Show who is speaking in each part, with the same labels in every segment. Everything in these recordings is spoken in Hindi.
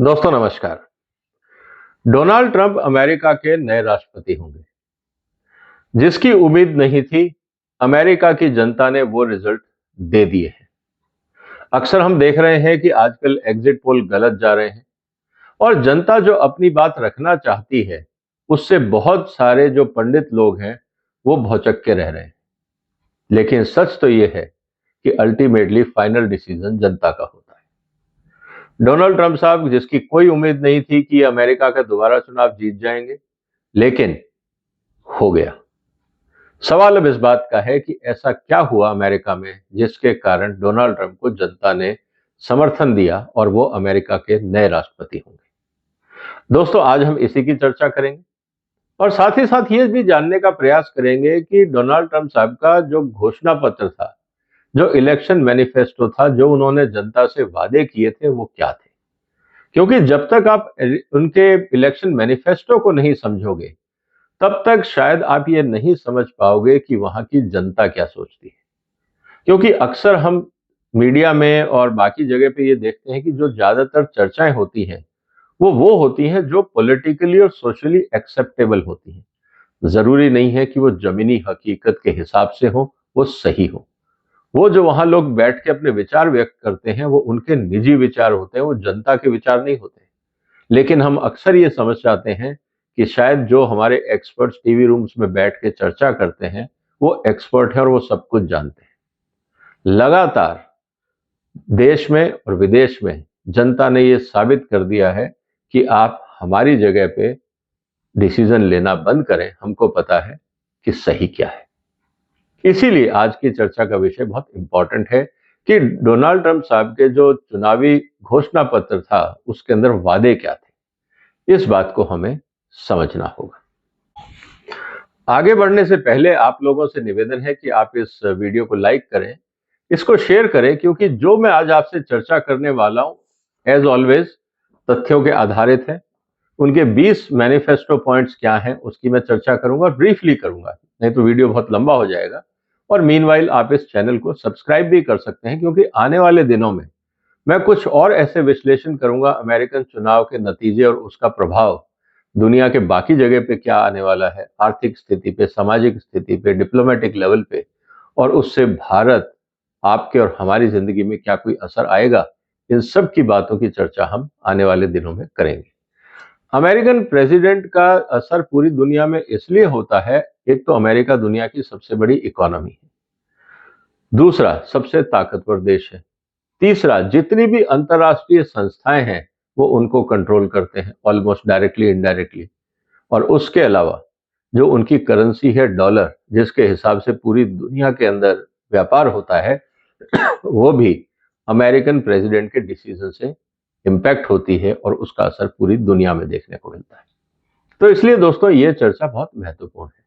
Speaker 1: दोस्तों नमस्कार। डोनाल्ड ट्रंप अमेरिका के नए राष्ट्रपति होंगे। जिसकी उम्मीद नहीं थी, अमेरिका की जनता ने वो रिजल्ट दे दिए हैं। अक्सर हम देख रहे हैं कि आजकल एग्जिट पोल गलत जा रहे हैं और जनता जो अपनी बात रखना चाहती है, उससे बहुत सारे जो पंडित लोग हैं, वो भौचक्के रह रहे हैं। लेकिन सच तो ये है कि अल्टीमेटली फाइनल डिसीजन जनता का होता है। डोनाल्ड ट्रंप साहब, जिसकी कोई उम्मीद नहीं थी कि अमेरिका का दोबारा चुनाव जीत जाएंगे, लेकिन हो गया। सवाल अब इस बात का है कि ऐसा क्या हुआ अमेरिका में जिसके कारण डोनाल्ड ट्रंप को जनता ने समर्थन दिया और वो अमेरिका के नए राष्ट्रपति होंगे। दोस्तों, आज हम इसी की चर्चा करेंगे और साथ ही साथ ये भी जानने का प्रयास करेंगे कि डोनाल्ड ट्रंप साहब का जो घोषणा पत्र था, जो इलेक्शन मैनिफेस्टो था, जो उन्होंने जनता से वादे किए थे, वो क्या थे। क्योंकि जब तक आप उनके इलेक्शन मैनिफेस्टो को नहीं समझोगे, तब तक शायद आप ये नहीं समझ पाओगे कि वहां की जनता क्या सोचती है। क्योंकि अक्सर हम मीडिया में और बाकी जगह पे ये देखते हैं कि जो ज्यादातर चर्चाएं होती हैं, वो होती हैं जो पॉलिटिकली और सोशली एक्सेप्टेबल होती हैं। जरूरी नहीं है कि वो जमीनी हकीकत के हिसाब से हो, वो सही हो। वो जो वहां लोग बैठ के अपने विचार व्यक्त करते हैं, वो उनके निजी विचार होते हैं, वो जनता के विचार नहीं होते। लेकिन हम अक्सर ये समझ जाते हैं कि शायद जो हमारे एक्सपर्ट्स टीवी रूम्स में बैठ के चर्चा करते हैं, वो एक्सपर्ट हैं और वो सब कुछ जानते हैं। लगातार देश में और विदेश में जनता ने ये साबित कर दिया है कि आप हमारी जगह पे डिसीजन लेना बंद करें, हमको पता है कि सही क्या है। इसीलिए आज की चर्चा का विषय बहुत इंपॉर्टेंट है कि डोनाल्ड ट्रंप साहब के जो चुनावी घोषणा पत्र था, उसके अंदर वादे क्या थे। इस बात को हमें समझना होगा। आगे बढ़ने से पहले आप लोगों से निवेदन है कि आप इस वीडियो को लाइक करें, इसको शेयर करें, क्योंकि जो मैं आज आपसे चर्चा करने वाला हूं, एज ऑलवेज तथ्यों के आधारित है। उनके 20 मैनिफेस्टो पॉइंट्स क्या हैं, उसकी मैं चर्चा करूंगा और ब्रीफली करूंगा, नहीं तो वीडियो बहुत लंबा हो जाएगा। और मीनवाइल आप इस चैनल को सब्सक्राइब भी कर सकते हैं, क्योंकि आने वाले दिनों में मैं कुछ और ऐसे विश्लेषण करूंगा अमेरिकन चुनाव के नतीजे और उसका प्रभाव दुनिया के बाकी जगह पे क्या आने वाला है, आर्थिक स्थिति पे, सामाजिक स्थिति पे, डिप्लोमेटिक लेवल पे, और उससे भारत, आपके और हमारी जिंदगी में क्या कोई असर आएगा। इन सब की बातों की चर्चा हम आने वाले दिनों में करेंगे। अमेरिकन प्रेसिडेंट का असर पूरी दुनिया में इसलिए होता है, एक तो अमेरिका दुनिया की सबसे बड़ी इकोनॉमी है, दूसरा सबसे ताकतवर देश है, तीसरा जितनी भी अंतरराष्ट्रीय संस्थाएं हैं वो उनको कंट्रोल करते हैं, ऑलमोस्ट डायरेक्टली इनडायरेक्टली। और उसके अलावा जो उनकी करेंसी है डॉलर, जिसके हिसाब से पूरी दुनिया के अंदर व्यापार होता है, वो भी अमेरिकन प्रेसिडेंट के डिसीजन से इम्पैक्ट होती है और उसका असर पूरी दुनिया में देखने को मिलता है। तो इसलिए दोस्तों, ये चर्चा बहुत महत्वपूर्ण है।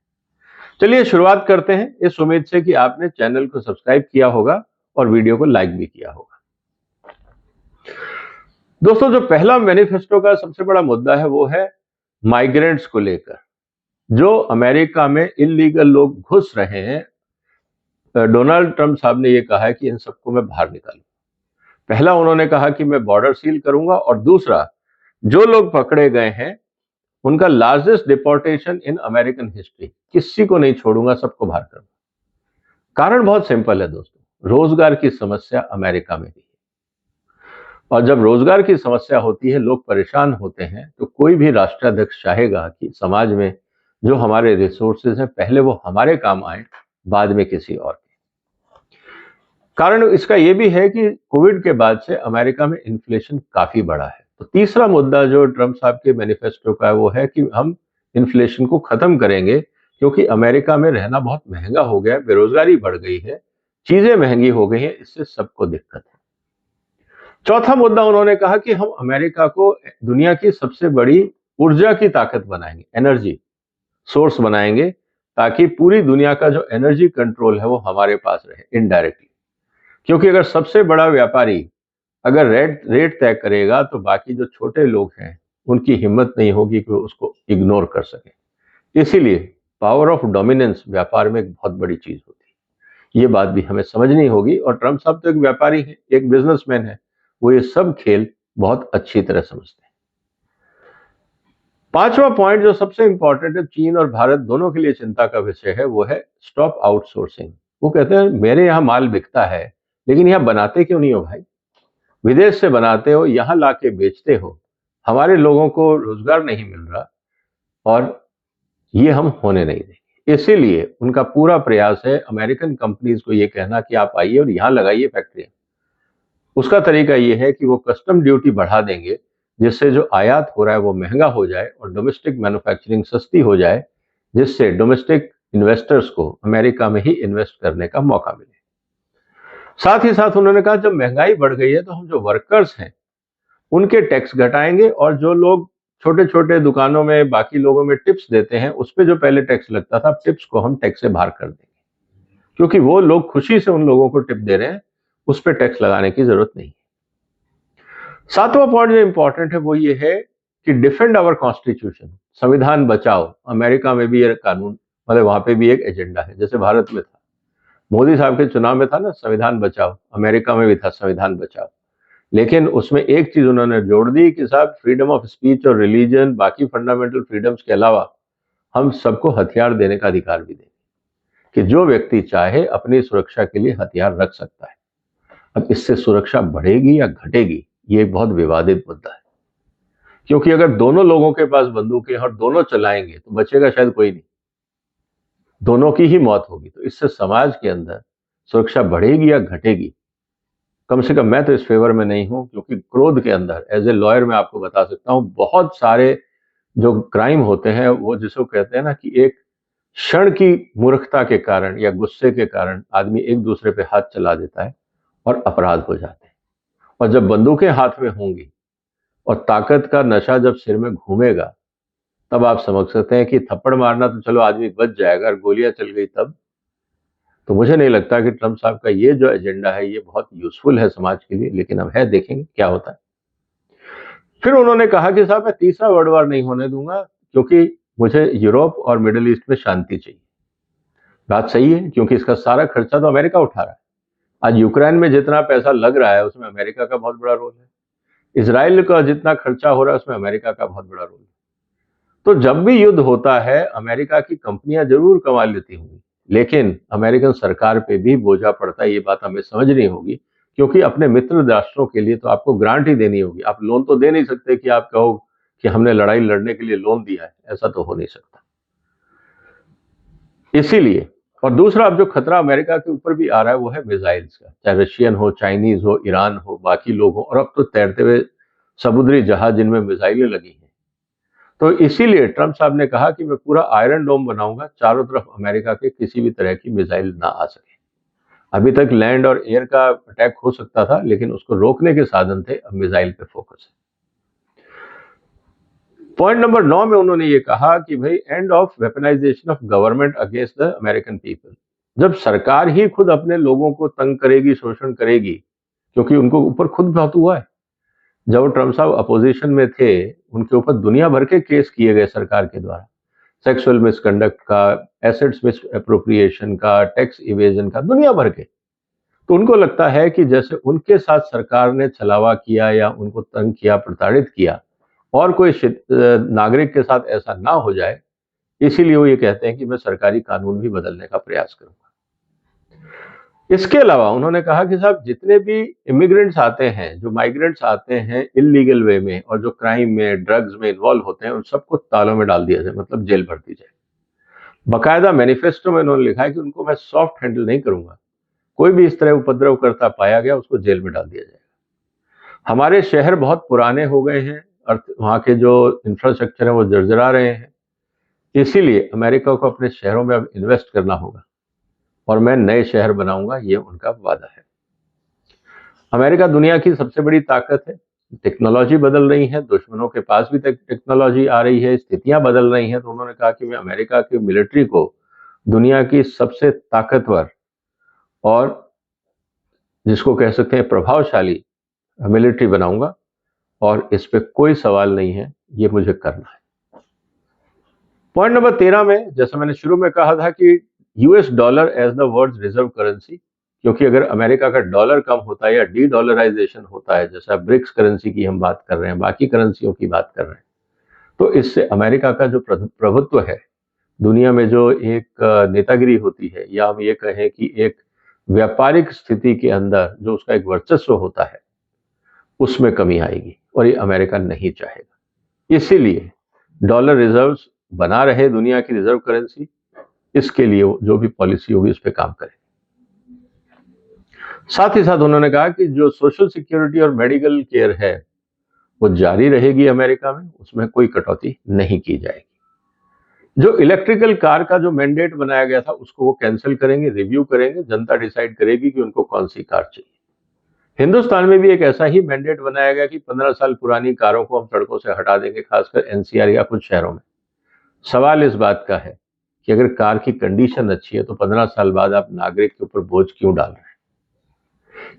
Speaker 1: चलिए शुरुआत करते हैं, इस उम्मीद से कि आपने चैनल को सब्सक्राइब किया होगा और वीडियो को लाइक भी किया होगा। दोस्तों, जो पहला मैनिफेस्टो का सबसे बड़ा मुद्दा है, वो है माइग्रेंट्स को लेकर। जो अमेरिका में इलीगल लोग घुस रहे हैं, डोनाल्ड ट्रंप साहब ने ये कहा है कि इन सबको मैं बाहर निकालूं। पहला उन्होंने कहा कि मैं बॉर्डर सील करूंगा, और दूसरा, जो लोग पकड़े गए हैं उनका largest deportation in American history, किसी को नहीं छोड़ूंगा, सबको बाहर करूंगा। कारण बहुत सिंपल है दोस्तों, रोजगार की समस्या अमेरिका में भी है। और जब रोजगार की समस्या होती है, लोग परेशान होते हैं, तो कोई भी राष्ट्राध्यक्ष चाहेगा कि समाज में जो हमारे रिसोर्सेज हैं, पहले वो हमारे काम आए, बाद में किसी और के। कारण इसका यह भी है कि कोविड के बाद से अमेरिका में इन्फ्लेशन काफी बढ़ा है। तो तीसरा मुद्दा जो ट्रंप साहब के मैनिफेस्टो का है, वो है कि हम इन्फ्लेशन को खत्म करेंगे, क्योंकि अमेरिका में रहना बहुत महंगा हो गया है, बेरोजगारी बढ़ गई है, चीजें महंगी हो गई हैं, इससे सबको दिक्कत है। चौथा मुद्दा उन्होंने कहा कि हम अमेरिका को दुनिया की सबसे बड़ी ऊर्जा की ताकत बनाएंगे, एनर्जी सोर्स बनाएंगे, ताकि पूरी दुनिया का जो एनर्जी कंट्रोल है वो हमारे पास रहे इनडायरेक्टली। क्योंकि अगर सबसे बड़ा व्यापारी अगर रेट तय करेगा, तो बाकी जो छोटे लोग हैं उनकी हिम्मत नहीं होगी कि वो उसको इग्नोर कर सके। इसीलिए पावर ऑफ डोमिनेंस व्यापार में एक बहुत बड़ी चीज होती है। ये बात भी हमें समझनी होगी। और ट्रंप साहब तो एक व्यापारी है, एक बिजनेसमैन है, वो ये सब खेल बहुत अच्छी तरह समझते हैं। पांचवा पॉइंट जो सबसे इंपॉर्टेंट है, चीन और भारत दोनों के लिए चिंता का विषय है, वो है स्टॉप आउटसोर्सिंग। वो कहते हैं मेरे यहाँ माल बिकता है, लेकिन यहाँ बनाते क्यों नहीं हो भाई? विदेश से बनाते हो, यहाँ लाके बेचते हो, हमारे लोगों को रोजगार नहीं मिल रहा, और ये हम होने नहीं देंगे। इसीलिए उनका पूरा प्रयास है अमेरिकन कंपनीज को ये कहना कि आप आइए और यहाँ लगाइए फैक्ट्रियां। उसका तरीका ये है कि वो कस्टम ड्यूटी बढ़ा देंगे, जिससे जो आयात हो रहा है वो महंगा हो जाए और डोमेस्टिक मैन्युफैक्चरिंग सस्ती हो जाए, जिससे डोमेस्टिक इन्वेस्टर्स को अमेरिका में ही इन्वेस्ट करने का मौका मिले। साथ ही साथ उन्होंने कहा जब महंगाई बढ़ गई है तो हम जो वर्कर्स हैं उनके टैक्स घटाएंगे, और जो लोग छोटे छोटे दुकानों में बाकी लोगों में टिप्स देते हैं उस पर जो पहले टैक्स लगता था, टिप्स को हम टैक्स से बाहर कर देंगे, क्योंकि वो लोग खुशी से उन लोगों को टिप दे रहे हैं, उस पर टैक्स लगाने की जरूरत नहीं। सातवां पॉइंट जो इंपॉर्टेंट है वो ये है कि डिफेंड आवर कॉन्स्टिट्यूशन, संविधान बचाओ। अमेरिका में भी ये कानून, मतलब वहां पे भी एक एजेंडा है, जैसे भारत में था, मोदी साहब के चुनाव में था ना संविधान बचाओ, अमेरिका में भी था संविधान बचाओ। लेकिन उसमें एक चीज उन्होंने जोड़ दी कि साहब फ्रीडम ऑफ स्पीच और रिलीजन, बाकी फंडामेंटल फ्रीडम्स के अलावा हम सबको हथियार देने का अधिकार भी दें, कि जो व्यक्ति चाहे अपनी सुरक्षा के लिए हथियार रख सकता है। अब इससे सुरक्षा बढ़ेगी या घटेगी, ये बहुत विवादित मुद्दा है, क्योंकि अगर दोनों लोगों के पास बंदूकें और दोनों चलाएंगे तो बचेगा शायद कोई नहीं, दोनों की ही मौत होगी। तो इससे समाज के अंदर सुरक्षा बढ़ेगी या घटेगी, कम से कम मैं तो इस फेवर में नहीं हूं, क्योंकि क्रोध के अंदर एज ए लॉयर मैं आपको बता सकता हूं बहुत सारे जो क्राइम होते हैं वो जिसको कहते हैं ना कि एक क्षण की मूर्खता के कारण या गुस्से के कारण आदमी एक दूसरे पे हाथ चला देता है और अपराध हो जाते हैं। और जब बंदूकें हाथ में होंगी और ताकत का नशा जब सिर में घूमेगा, तब आप समझ सकते हैं कि थप्पड़ मारना तो चलो आदमी बच जाएगा, और गोलियां चल गई तब। तो मुझे नहीं लगता कि ट्रंप साहब का ये जो एजेंडा है ये बहुत यूजफुल है समाज के लिए, लेकिन अब है, देखेंगे क्या होता है। फिर उन्होंने कहा कि साहब मैं तीसरा वर्ल्ड वार नहीं होने दूंगा, क्योंकि मुझे यूरोप और मिडिल ईस्ट में शांति चाहिए। बात सही है, क्योंकि इसका सारा खर्चा तो अमेरिका उठा रहा है। आज यूक्रेन में जितना पैसा लग रहा है उसमें अमेरिका का बहुत बड़ा रोल है, इसराइल का जितना खर्चा हो रहा है उसमें अमेरिका का बहुत बड़ा रोल है। तो जब भी युद्ध होता है अमेरिका की कंपनियां जरूर कमा लेती होंगी, लेकिन अमेरिकन सरकार पे भी बोझा पड़ता है, ये बात हमें समझनी होगी, क्योंकि अपने मित्र राष्ट्रों के लिए तो आपको ग्रांट ही देनी होगी। आप लोन तो दे नहीं सकते कि आप कहो कि हमने लड़ाई लड़ने के लिए लोन दिया है, ऐसा तो हो नहीं सकता। इसीलिए, और दूसरा अब जो खतरा अमेरिका के ऊपर भी आ रहा है वो है मिसाइल्स का, चाहे रशियन हो, चाइनीज हो, ईरान हो, बाकी लोग हो, और अब तो तैरते हुए समुद्री जहाज जिनमें मिसाइलें लगी हैं। तो इसीलिए ट्रंप साहब ने कहा कि मैं पूरा आयरन डोम बनाऊंगा, चारों तरफ अमेरिका के किसी भी तरह की मिसाइल ना आ सके। अभी तक लैंड और एयर का अटैक हो सकता था, लेकिन उसको रोकने के साधन थे, अब मिसाइल पे फोकस है। पॉइंट नंबर 9 में उन्होंने ये कहा कि भाई end of weaponisation of government against the American people. जब सरकार ही खुद अपने लोगों को तंग करेगी, शोषण करेगी, क्योंकि उनको ऊपर खुद बहुत हुआ है। जब ट्रंप साहब अपोजिशन में थे उनके ऊपर दुनिया भर के केस किए गए सरकार के द्वारा, सेक्सुअल मिसकंडक्ट का, एसेट्स मिस अप्रोप्रिएशन का, टैक्स इवेजन का, दुनिया भर के। तो उनको लगता है कि जैसे उनके साथ सरकार ने छलावा किया या उनको तंग किया, प्रताड़ित किया, और कोई नागरिक के साथ ऐसा ना हो जाए, इसीलिए वो ये कहते हैं कि मैं सरकारी कानून भी बदलने का प्रयास करूंगा। इसके अलावा उन्होंने कहा कि साहब जितने भी इमिग्रेंट्स आते हैं, जो माइग्रेंट्स आते हैं इलीगल वे में और जो क्राइम में, ड्रग्स में इन्वॉल्व होते हैं, उन सबको तालों में डाल दिया जाए, मतलब जेल भर दी जाए। बाकायदा मैनिफेस्टो में उन्होंने लिखा है कि उनको मैं सॉफ्ट हैंडल नहीं करूंगा, कोई भी इस तरह उपद्रव करता पाया गया उसको जेल में डाल दिया जाएगा। हमारे शहर बहुत पुराने हो गए हैं और वहाँ के जो इंफ्रास्ट्रक्चर है वो जर्जरा रहे हैं, इसीलिए अमेरिका को अपने शहरों में अब इन्वेस्ट करना होगा और मैं नए शहर बनाऊंगा, ये उनका वादा है। अमेरिका दुनिया की सबसे बड़ी ताकत है, टेक्नोलॉजी बदल रही है, दुश्मनों के पास भी टेक्नोलॉजी आ रही है, स्थितियां बदल रही हैं। तो उन्होंने कहा कि मैं अमेरिका की मिलिट्री को दुनिया की सबसे ताकतवर और जिसको कह सकते हैं प्रभावशाली मिलिट्री बनाऊंगा, और इस पे कोई सवाल नहीं है, ये मुझे करना है। पॉइंट नंबर 13 में, जैसा मैंने शुरू में कहा था कि US dollar as the world reserve currency, क्योंकि अगर अमेरिका का डॉलर कम होता है या डी डॉलराइजेशन होता है, जैसा ब्रिक्स करेंसी की हम बात कर रहे हैं, बाकी करेंसियों की बात कर रहे हैं, तो इससे अमेरिका का जो प्रभुत्व है दुनिया में, जो एक नेतागिरी होती है, या हम ये कहें कि एक व्यापारिक स्थिति के अंदर जो उसका एक वर्चस्व होता है, उसमें कमी आएगी और ये अमेरिका नहीं चाहेगा। इसीलिए डॉलर रिजर्व्स बना रहे दुनिया की रिजर्व करेंसी, इसके लिए जो भी पॉलिसी होगी उस पर काम करें। साथ ही साथ उन्होंने कहा कि जो सोशल सिक्योरिटी और मेडिकल केयर है वो जारी रहेगी अमेरिका में, उसमें कोई कटौती नहीं की जाएगी। जो इलेक्ट्रिकल कार का जो मैंडेट बनाया गया था उसको वो कैंसिल करेंगे, रिव्यू करेंगे, जनता डिसाइड करेगी कि उनको कौन सी कार चाहिए। हिंदुस्तान में भी एक ऐसा ही मैंडेट बनाया गया कि 15 साल पुरानी कारों को हम सड़कों से हटा देंगे, खासकर एनसीआर या कुछ शहरों में। सवाल इस बात का है कि अगर कार की कंडीशन अच्छी है तो 15 साल बाद आप नागरिक के ऊपर बोझ क्यों डाल रहे हैं?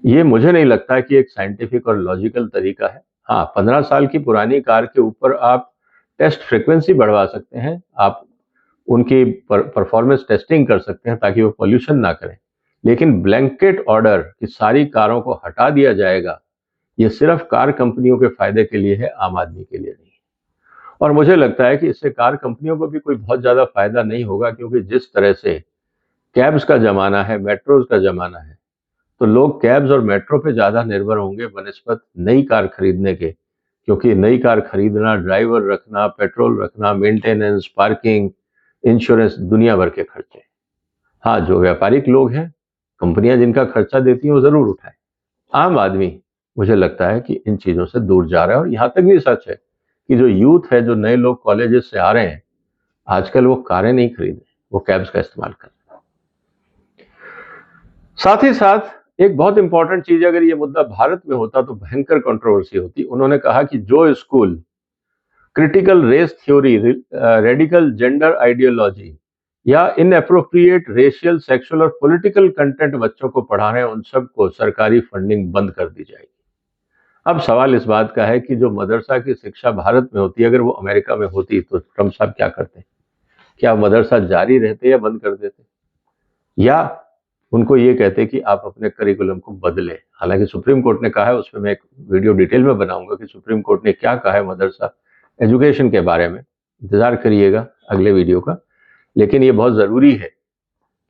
Speaker 1: ये मुझे नहीं लगता कि एक साइंटिफिक और लॉजिकल तरीका है। हाँ, 15 साल की पुरानी कार के ऊपर आप टेस्ट फ्रीक्वेंसी बढ़वा सकते हैं, आप उनकी परफॉर्मेंस टेस्टिंग कर सकते हैं ताकि वो पोल्यूशन ना करें, लेकिन ब्लैंकेट ऑर्डर कि सारी कारों को हटा दिया जाएगा, ये सिर्फ कार कंपनियों के फायदे के लिए है, आम आदमी के लिए नहीं। और मुझे लगता है कि इससे कार कंपनियों को भी कोई बहुत ज्यादा फायदा नहीं होगा, क्योंकि जिस तरह से कैब्स का जमाना है, मेट्रोज का जमाना है, तो लोग कैब्स और मेट्रो पे ज्यादा निर्भर होंगे बनिस्बत नई कार खरीदने के, क्योंकि नई कार खरीदना, ड्राइवर रखना, पेट्रोल रखना, मेंटेनेंस, पार्किंग, इंश्योरेंस, दुनिया भर के खर्चे। हाँ, जो व्यापारिक लोग हैं, कंपनियां जिनका खर्चा देती हैं वो जरूर उठाए। आम आदमी मुझे लगता है कि इन चीजों से दूर जा रहा है। और यहां तक भी सच है कि जो यूथ है, जो नए लोग कॉलेजेस से आ रहे हैं, आजकल वो कारें नहीं खरीद रहे, वो कैब्स का इस्तेमाल कर रहे हैं। साथ ही साथ एक बहुत इंपॉर्टेंट चीज, अगर ये मुद्दा भारत में होता तो भयंकर कंट्रोवर्सी होती। उन्होंने कहा कि जो school critical race theory, radical gender ideology या इनएप्रोप्रिएट रेशियल, सेक्सुअल और पॉलिटिकल कंटेंट बच्चों को पढ़ा रहे हैं, उन सबको सरकारी फंडिंग बंद कर दी जाएगी। अब सवाल इस बात का है कि जो मदरसा की शिक्षा भारत में होती है, अगर वो अमेरिका में होती तो ट्रम्प साहब क्या करते? क्या मदरसा जारी रहते या बंद कर देते, या उनको ये कहते कि आप अपने करिकुलम को बदले? हालांकि सुप्रीम कोर्ट ने कहा है, उसमें मैं एक वीडियो डिटेल में बनाऊंगा कि सुप्रीम कोर्ट ने क्या कहा है मदरसा एजुकेशन के बारे में। इंतजार करिएगा अगले वीडियो का। लेकिन ये बहुत जरूरी है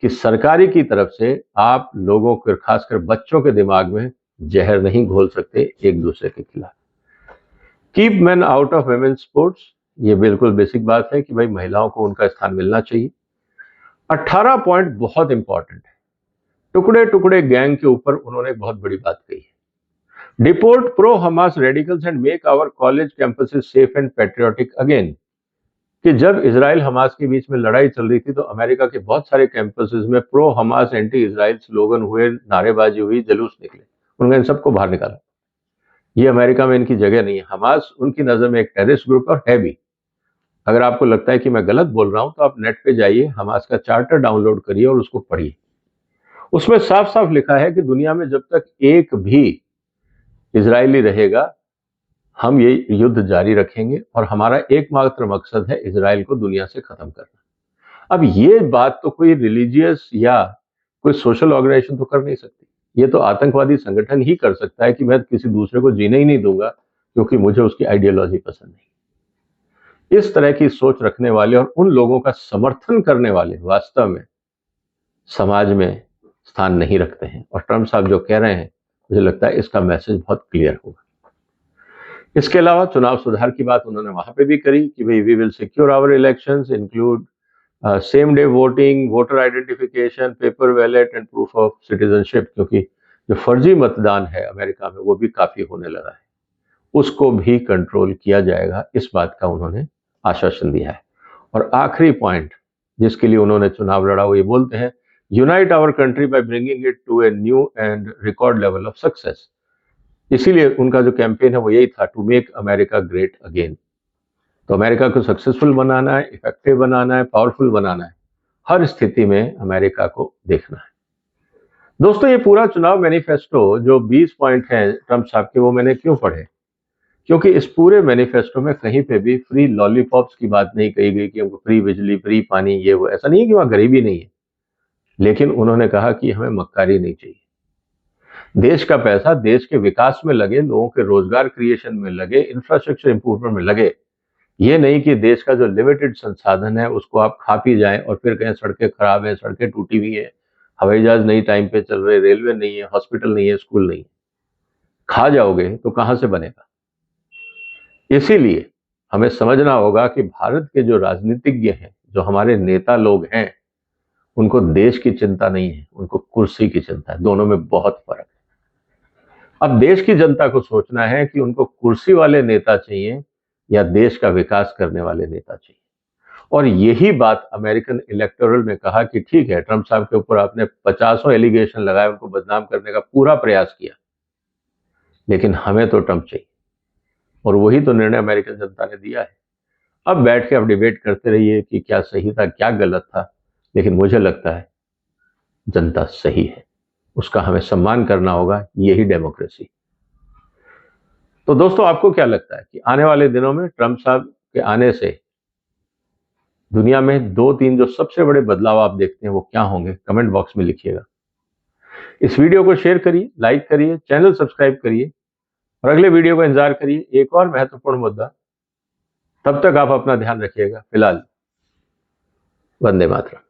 Speaker 1: कि सरकारी की तरफ से आप लोगों के, खासकर बच्चों के दिमाग में जहर नहीं घोल सकते एक दूसरे के खिलाफ। Keep man out of women's sports, ये बिल्कुल बेसिक बात है कि भाई महिलाओं को उनका स्थान मिलना चाहिए। 18 पॉइंट बहुत इंपॉर्टेंट है। टुकड़े टुकड़े गैंग के ऊपर उन्होंने एक बहुत बड़ी बात कही है। Deport pro Hamas radicals and make our college campuses safe and patriotic again. कि जब इजराइल हमास के बीच में लड़ाई चल रही थी तो अमेरिका के बहुत सारे कैंपसेस में pro Hamas anti Israel slogan हुए, नारेबाजी हुई, जुलूस निकले, उन्होंने इन सबको बाहर निकाला। ये अमेरिका में इनकी जगह नहीं है। हमास उनकी नजर में एक टेररिस्ट ग्रुप और है भी। अगर आपको लगता है कि मैं गलत बोल रहा हूं तो आप नेट पे जाइए, हमास का चार्टर डाउनलोड करिए और उसको पढ़िए। उसमें साफ साफ लिखा है कि दुनिया में जब तक एक भी इजरायली रहेगा, हम ये युद्ध जारी रखेंगे और हमारा एकमात्र मकसद है इजराइल को दुनिया से खत्म करना। अब ये बात तो कोई रिलीजियस या कोई सोशल ऑर्गेनाइजेशन तो कर नहीं सकती। ये तो आतंकवादी संगठन ही कर सकता है कि मैं किसी दूसरे को जीने ही नहीं दूंगा क्योंकि मुझे उसकी आइडियोलॉजी पसंद नहीं। इस तरह की सोच रखने वाले और उन लोगों का समर्थन करने वाले वास्तव में समाज में स्थान नहीं रखते हैं। और ट्रम्प साहब जो कह रहे हैं, मुझे लगता है इसका मैसेज बहुत क्लियर होगा। इसके अलावा चुनाव सुधार की बात उन्होंने वहां पे भी करी कि भाई we will secure our elections, include same day voting, voter identification, paper ballot and proof of citizenship. क्योंकि जो फर्जी मतदान है अमेरिका में वो भी काफी होने लगा है, उसको भी कंट्रोल किया जाएगा, इस बात का उन्होंने आश्वासन दिया है। और आखिरी पॉइंट जिसके लिए उन्होंने चुनाव लड़ा, वो ये बोलते हैं, unite our country by bringing it to a new and record level of success. इसीलिए उनका जो कैंपेन है वो यही था, to make America great again. तो अमेरिका को सक्सेसफुल बनाना है, इफेक्टिव बनाना है, पावरफुल बनाना है, हर स्थिति में अमेरिका को देखना है। दोस्तों, ये पूरा चुनाव मैनिफेस्टो जो 20 पॉइंट हैं ट्रम्प साहब के, वो मैंने क्यों पढ़े? क्योंकि इस पूरे मैनिफेस्टो में कहीं पे भी फ्री लॉलीपॉप्स की बात नहीं कही गई कि हमको फ्री बिजली, फ्री पानी, ये वो। ऐसा नहीं है कि वहां गरीबी नहीं है, लेकिन उन्होंने कहा कि हमें मक्कारी नहीं चाहिए। देश का पैसा देश के विकास में लगे, लोगों के रोजगार क्रिएशन में लगे, इंफ्रास्ट्रक्चर इंप्रूवमेंट में लगे। ये नहीं कि देश का जो लिमिटेड संसाधन है उसको आप खा पी जाएं और फिर कहें सड़कें खराब है, सड़कें टूटी हुई है, हवाई जहाज नहीं टाइम पे चल रहे, रेलवे नहीं है, हॉस्पिटल नहीं है, स्कूल नहीं है। खा जाओगे तो कहां से बनेगा? इसीलिए हमें समझना होगा कि भारत के जो राजनीतिज्ञ हैं, जो हमारे नेता लोग हैं, उनको देश की चिंता नहीं है, उनको कुर्सी की चिंता है। दोनों में बहुत फर्क है। अब देश की जनता को सोचना है कि उनको कुर्सी वाले नेता चाहिए या देश का विकास करने वाले नेता चाहिए। और यही बात अमेरिकन इलेक्टोरल में कहा कि ठीक है, ट्रंप साहब के ऊपर आपने 50 एलिगेशन लगाए, उनको बदनाम करने का पूरा प्रयास किया, लेकिन हमें तो ट्रंप चाहिए। और वही तो निर्णय अमेरिकन जनता ने दिया है। अब बैठ के आप डिबेट करते रहिए कि क्या सही था, क्या गलत था, लेकिन मुझे लगता है जनता सही है, उसका हमें सम्मान करना होगा। यही डेमोक्रेसी। तो दोस्तों, आपको क्या लगता है कि आने वाले दिनों में ट्रंप साहब के आने से दुनिया में 2-3 जो सबसे बड़े बदलाव आप देखते हैं वो क्या होंगे? कमेंट बॉक्स में लिखिएगा। इस वीडियो को शेयर करिए, लाइक करिए, चैनल सब्सक्राइब करिए और अगले वीडियो का इंतजार करिए, एक और महत्वपूर्ण मुद्दा। तब तक आप अपना ध्यान रखिएगा। फिलहाल वंदे मातरम।